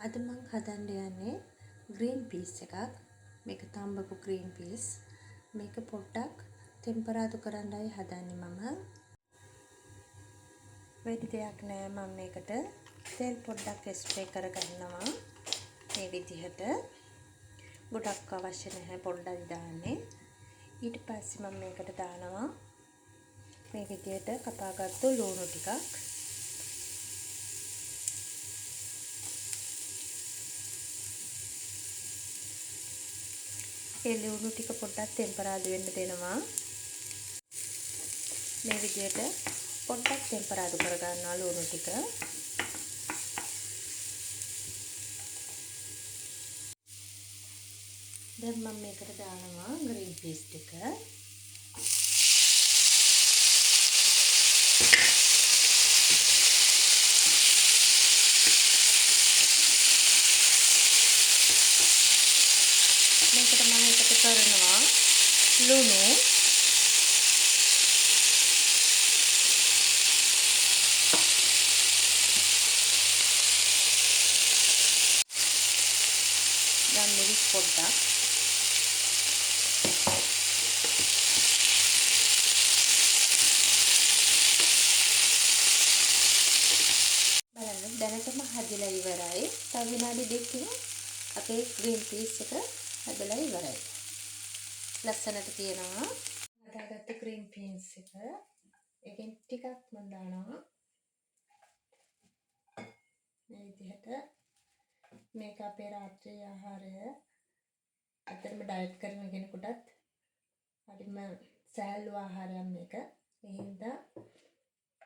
අද මං හදන්න යන්නේ ග්‍රීන් පීස් එකක්. මේක තම්බපු ග්‍රීන් පීස්. මේක පොඩ්ඩක් ටෙම්පරාදු කරන්නයි හදන්නේ මම. වැඩි දෙයක් නෑ, මම මේකට තෙල් පොඩ්ඩක් ස්ප්‍රේ කරගන්නවා. මේ විදිහට. ගොඩක් අවශ්‍ය නැහැ, පොඩ්ඩක් දාන්නේ. ඊට පස්සේ මම මේකට දානවා මේ විදිහට කපාගත්තු ලුණු ටිකක්. ඒ ලුණු ටික පොඩ්ඩක් ටෙම්පරාදු වෙන්න දෙනවා. මේ විදිහට පොඩ්ඩක් ටෙම්පරාදු කරගන්නවා ලුණු ටික. දැන් මම මේකට දානවා ග්‍රීන් පීස් ටික. මේකට මම එකතු කරනවා ලුණු, දැන් මිරිස් පොඩ්ඩක්, බලන්න දැනටම හදලා ඉවරයි. තව විනාඩි දෙකකින් අපේ ග්‍රීන් පීස් එක හදලා ඉවරයි. ලස්සනට තියෙනවා. හදාගත්ත ග්‍රීන් පීස් එක. එකෙන් ටිකක් මම දානවා මේ විදිහට. මේක අපේ රාත්‍රී ආහාරය. අතරම ඩයට් කරන කෙනෙකුටත් හරිම සෑහළු ආහාරයක් මේක. ඒ හින්දා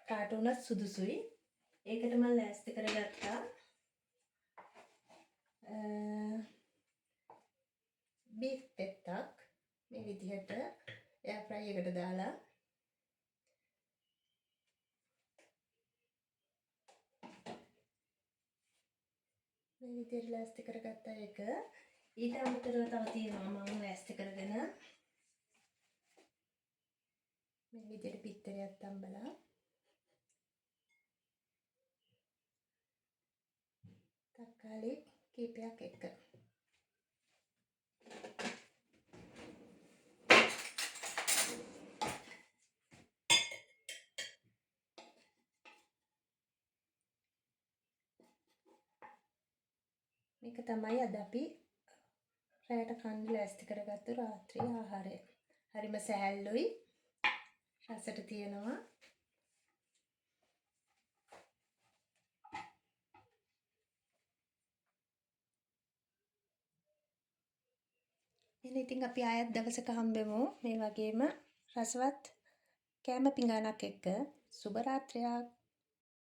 කාට වුණත් සුදුසුයි. ඒකට මම ලෑස්ති කරගත්තා බීෆ් පෙත්තක්. මේ විදිහට එයාර් ෆ්‍රයි එකට දාලා මේ විදිහට ලෑස්ති කරගත්තා එක. ඊට අමතරව තව තියෙනවා මම ලෑස්ති කරගෙන මේ විදිහට පිටරයක් තම්බලා තක්කාලි කීපයක් එක්ක මේක තමයි අද අපි රැයට කන්න ලෑස්ති කරගත්තු රාත්‍රී ආහාරය. හරිම සෑහළුයි, රසට තියෙනවා. එහෙනම් ඉතින් අපි ආයෙත් දවසක හම්බෙමු මේ වගේම රසවත් කෑම පිඟානක් එක්ක. සුබ රාත්‍රියක්.